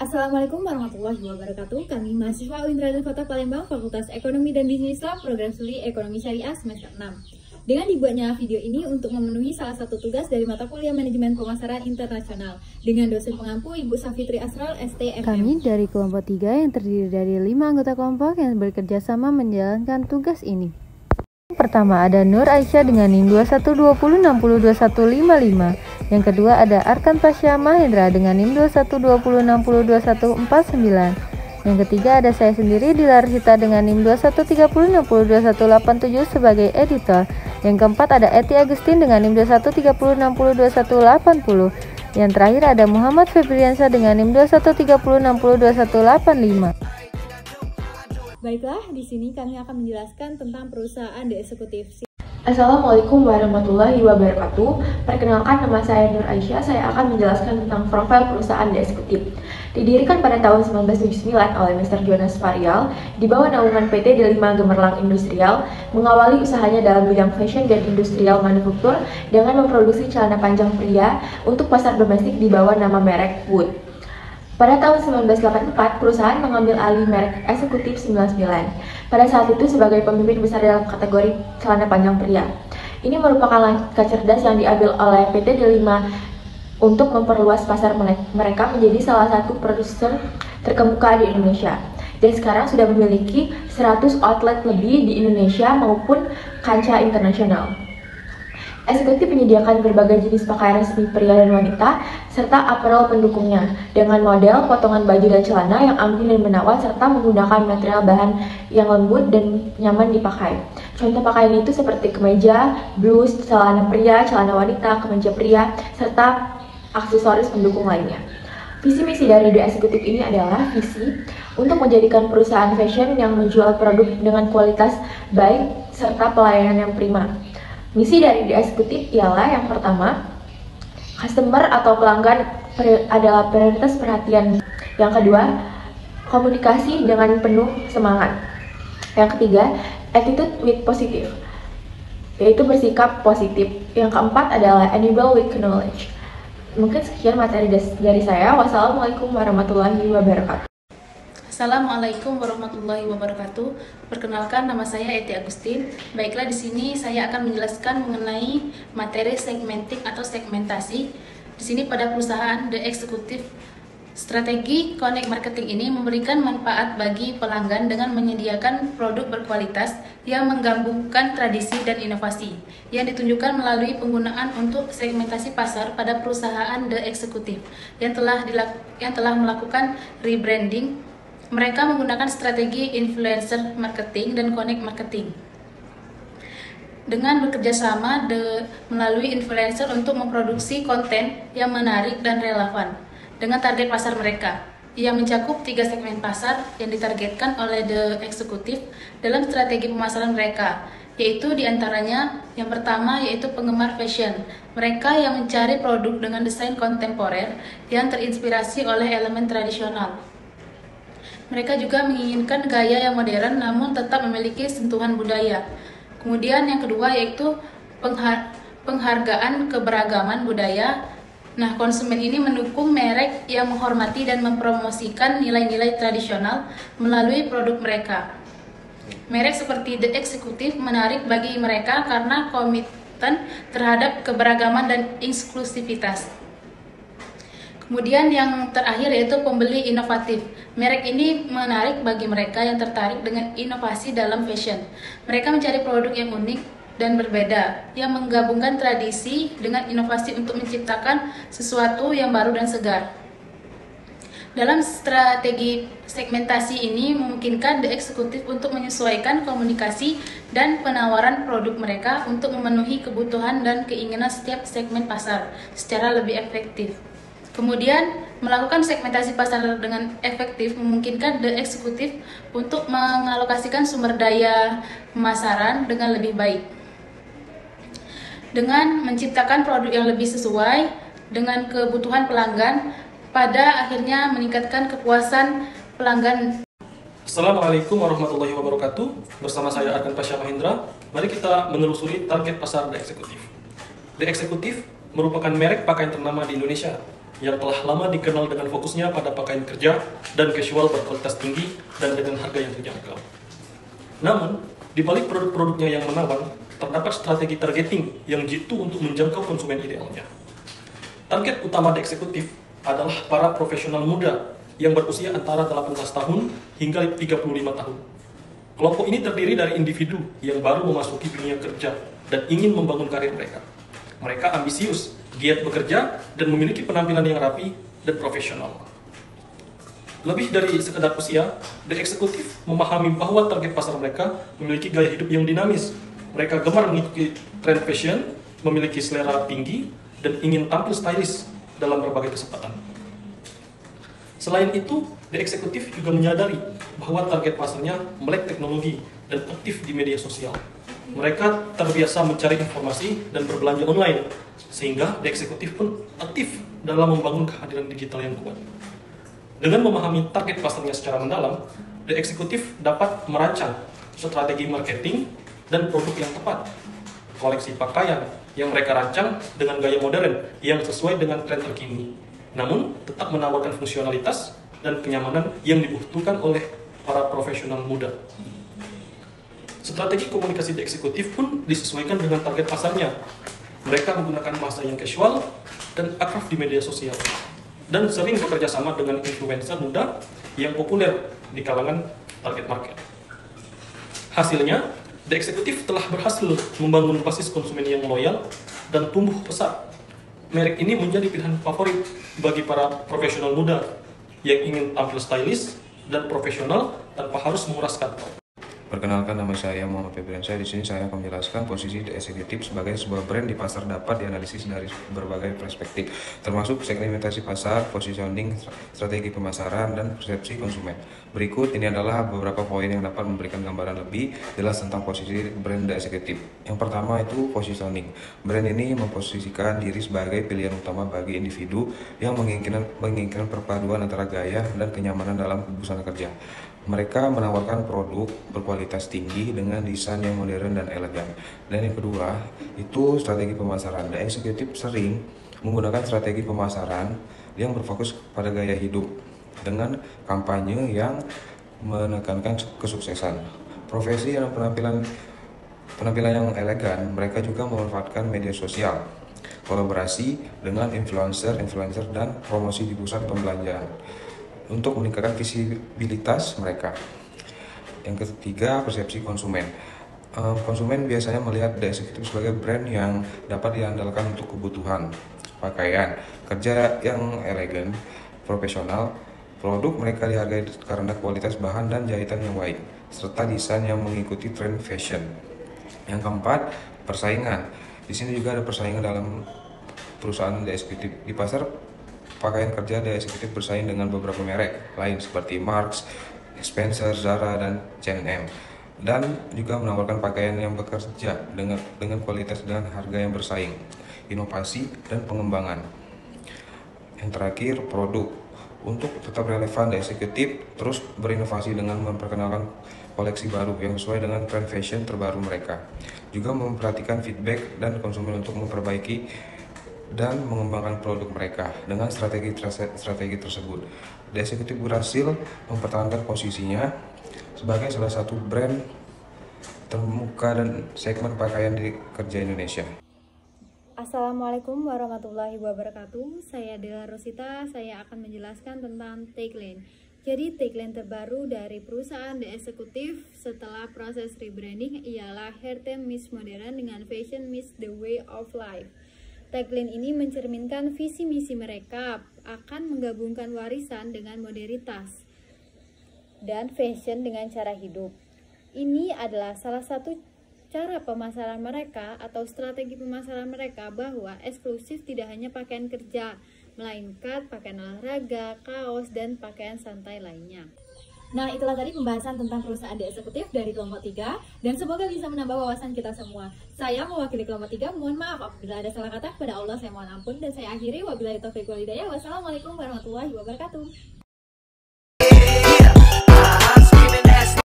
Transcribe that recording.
Assalamualaikum warahmatullahi wabarakatuh. Kami mahasiswa UIN Kota Palembang, Fakultas Ekonomi dan Bisnis Islam, Program Studi Ekonomi Syariah semester 6. Dengan dibuatnya video ini untuk memenuhi salah satu tugas dari mata kuliah Manajemen Pemasaran Internasional dengan dosen pengampu Ibu Safitri Asral, STMM. Kami dari kelompok 3 yang terdiri dari 5 anggota kelompok yang bekerja sama menjalankan tugas ini. Pertama ada Nur Aisyah dengan NIM 2120602155. Yang kedua ada Arkan Pasya Mahendra dengan NIM 2120602149. Yang ketiga ada saya sendiri Dilar Hita dengan NIM 2130602187 sebagai editor. Yang keempat ada Eti Agustin dengan NIM 2130602180. Yang terakhir ada Muhammad Febriansa dengan NIM 2130602185. Baiklah, di sini kami akan menjelaskan tentang perusahaan The Executive. Assalamualaikum warahmatullahi wabarakatuh. Perkenalkan, nama saya Nur Aisyah. Saya akan menjelaskan tentang profil perusahaan The Executive. Didirikan pada tahun 1979 oleh Mr. Jonas Varial di bawah naungan PT Delima Gemerlang Industrial, mengawali usahanya dalam bidang fashion dan industrial manufaktur dengan memproduksi celana panjang pria untuk pasar domestik di bawah nama merek Wood. Pada tahun 1984, perusahaan mengambil alih merek Eksekutif 99. Pada saat itu sebagai pemimpin besar dalam kategori celana panjang pria. Ini merupakan langkah cerdas yang diambil oleh PT Delima untuk memperluas pasar mereka menjadi salah satu produser terkemuka di Indonesia. Dan sekarang sudah memiliki 100 outlet lebih di Indonesia maupun kancah internasional. Eksekutif menyediakan berbagai jenis pakaian resmi pria dan wanita, serta apparel pendukungnya, dengan model, potongan baju dan celana yang ampuh dan menawan, serta menggunakan material bahan yang lembut dan nyaman dipakai. Contoh pakaian itu seperti kemeja, blus, celana pria, celana wanita, kemeja pria, serta aksesoris pendukung lainnya. Visi misi dari The Executive ini adalah visi untuk menjadikan perusahaan fashion yang menjual produk dengan kualitas baik, serta pelayanan yang prima. Misi dari The Executive ialah yang pertama, customer atau pelanggan adalah prioritas perhatian. Yang kedua, komunikasi dengan penuh semangat. Yang ketiga, attitude with positive, yaitu bersikap positif. Yang keempat adalah enable with knowledge. Mungkin sekian materi dari saya. Wassalamualaikum warahmatullahi wabarakatuh. Assalamualaikum warahmatullahi wabarakatuh. Perkenalkan, nama saya Eti Agustin. Baiklah, di sini saya akan menjelaskan mengenai materi segmenting atau segmentasi. Di sini pada perusahaan The Executive, strategi connect marketing ini memberikan manfaat bagi pelanggan dengan menyediakan produk berkualitas yang menggabungkan tradisi dan inovasi yang ditunjukkan melalui penggunaan untuk segmentasi pasar pada perusahaan The Executive yang telah melakukan rebranding. Mereka menggunakan strategi influencer marketing dan connect marketing dengan bekerjasama melalui influencer untuk memproduksi konten yang menarik dan relevan dengan target pasar mereka yang mencakup 3 segmen pasar yang ditargetkan oleh The Executive dalam strategi pemasaran mereka, yaitu diantaranya yang pertama yaitu penggemar fashion. Mereka yang mencari produk dengan desain kontemporer yang terinspirasi oleh elemen tradisional. Mereka juga menginginkan gaya yang modern namun tetap memiliki sentuhan budaya. Kemudian yang kedua yaitu penghargaan keberagaman budaya. Nah, konsumen ini mendukung merek yang menghormati dan mempromosikan nilai-nilai tradisional melalui produk mereka. Merek seperti The Executive menarik bagi mereka karena komitmen terhadap keberagaman dan inklusivitas. Kemudian yang terakhir yaitu pembeli inovatif. Merek ini menarik bagi mereka yang tertarik dengan inovasi dalam fashion. Mereka mencari produk yang unik dan berbeda, yang menggabungkan tradisi dengan inovasi untuk menciptakan sesuatu yang baru dan segar. Dalam strategi segmentasi ini memungkinkan The Executive untuk menyesuaikan komunikasi dan penawaran produk mereka untuk memenuhi kebutuhan dan keinginan setiap segmen pasar secara lebih efektif. Kemudian, melakukan segmentasi pasar dengan efektif memungkinkan The Executive untuk mengalokasikan sumber daya pemasaran dengan lebih baik. Dengan menciptakan produk yang lebih sesuai dengan kebutuhan pelanggan, pada akhirnya meningkatkan kepuasan pelanggan. Assalamualaikum warahmatullahi wabarakatuh. Bersama saya Arkan Pasya Mahendra, mari kita menelusuri target pasar The Executive. The Executive merupakan merek pakaian ternama di Indonesia. yang telah lama dikenal dengan fokusnya pada pakaian kerja dan casual berkualitas tinggi dan dengan harga yang terjangkau. Namun, di balik produk-produknya yang menawan, terdapat strategi targeting yang jitu untuk menjangkau konsumen idealnya. Target utama The Executive adalah para profesional muda yang berusia antara 18 tahun hingga 35 tahun. Kelompok ini terdiri dari individu yang baru memasuki dunia kerja dan ingin membangun karir mereka. Mereka ambisius, giat bekerja, dan memiliki penampilan yang rapi dan profesional. Lebih dari sekedar usia, The Executive memahami bahwa target pasar mereka memiliki gaya hidup yang dinamis. Mereka gemar mengikuti tren fashion, memiliki selera tinggi, dan ingin tampil stylish dalam berbagai kesempatan. Selain itu, The Executive juga menyadari bahwa target pasarnya melek teknologi dan aktif di media sosial. Mereka terbiasa mencari informasi dan berbelanja online, sehingga The Executive pun aktif dalam membangun kehadiran digital yang kuat. Dengan memahami target pasarnya secara mendalam, The Executive dapat merancang strategi marketing dan produk yang tepat. Koleksi pakaian yang mereka rancang dengan gaya modern yang sesuai dengan tren terkini, namun tetap menawarkan fungsionalitas dan kenyamanan yang dibutuhkan oleh para profesional muda. Strategi komunikasi The Executive pun disesuaikan dengan target pasarnya. Mereka menggunakan bahasa yang casual dan akrab di media sosial, dan sering bekerja sama dengan influencer muda yang populer di kalangan target market. Hasilnya, The Executive telah berhasil membangun basis konsumen yang loyal dan tumbuh pesat. Merek ini menjadi pilihan favorit bagi para profesional muda yang ingin tampil stylish dan profesional tanpa harus menguras kantong. Perkenalkan, nama saya Muhammad Febriansyah. Di sini saya akan menjelaskan posisi The Executive sebagai sebuah brand di pasar dapat dianalisis dari berbagai perspektif, termasuk segmentasi pasar, positioning, strategi pemasaran, dan persepsi konsumen. Berikut ini adalah beberapa poin yang dapat memberikan gambaran lebih jelas tentang posisi brand The Executive. Yang pertama itu positioning. Brand ini memposisikan diri sebagai pilihan utama bagi individu yang menginginkan perpaduan antara gaya dan kenyamanan dalam busana kerja. Mereka menawarkan produk berkualitas tinggi dengan desain yang modern dan elegan. Dan yang kedua, itu strategi pemasaran. The Executive sering menggunakan strategi pemasaran yang berfokus pada gaya hidup dengan kampanye yang menekankan kesuksesan. Profesi dan penampilan yang elegan, mereka juga memanfaatkan media sosial, kolaborasi dengan influencer dan promosi di pusat pembelanjaan untuk meningkatkan visibilitas mereka. Yang ketiga, persepsi konsumen. Konsumen biasanya melihat The Executive sebagai brand yang dapat diandalkan untuk kebutuhan pakaian kerja yang elegan, profesional. Produk mereka dihargai karena kualitas bahan dan jahitan yang baik, serta desain yang mengikuti tren fashion. Yang keempat, persaingan. Di sini juga ada persaingan dalam perusahaan The Executive. Di pasar pakaian kerja The Executive bersaing dengan beberapa merek lain seperti Marks, Spencer, Zara, dan H&M, dan juga menawarkan pakaian yang bekerja dengan kualitas dan harga yang bersaing, inovasi, dan pengembangan. Yang terakhir, produk. Untuk tetap relevan, The Executive terus berinovasi dengan memperkenalkan koleksi baru yang sesuai dengan tren fashion terbaru mereka. Juga memperhatikan feedback dan konsumen untuk memperbaiki dan mengembangkan produk mereka. Dengan strategi tersebut, The Executive berhasil mempertahankan posisinya sebagai salah satu brand termuka dan segmen pakaian di kerja Indonesia. Assalamualaikum warahmatullahi wabarakatuh. Saya Dela Rosita. Saya akan menjelaskan tentang tagline. Jadi tagline terbaru dari perusahaan The Executive setelah proses rebranding ialah Hair Theme Meets Modern dengan Fashion Meets the Way of Life. Tagline ini mencerminkan visi misi mereka akan menggabungkan warisan dengan modernitas dan fashion dengan cara hidup. Ini adalah salah satu cara pemasaran mereka atau strategi pemasaran mereka bahwa eksklusif tidak hanya pakaian kerja, melainkan pakaian olahraga, kaos, dan pakaian santai lainnya. Nah, itulah tadi pembahasan tentang perusahaan The Executive dari kelompok 3, dan semoga bisa menambah wawasan kita semua. Saya mewakili kelompok 3, mohon maaf apabila ada salah kata, kepada Allah saya mohon ampun, dan saya akhiri wabillahi taufiq wal hidayah. Wassalamualaikum warahmatullahi wabarakatuh.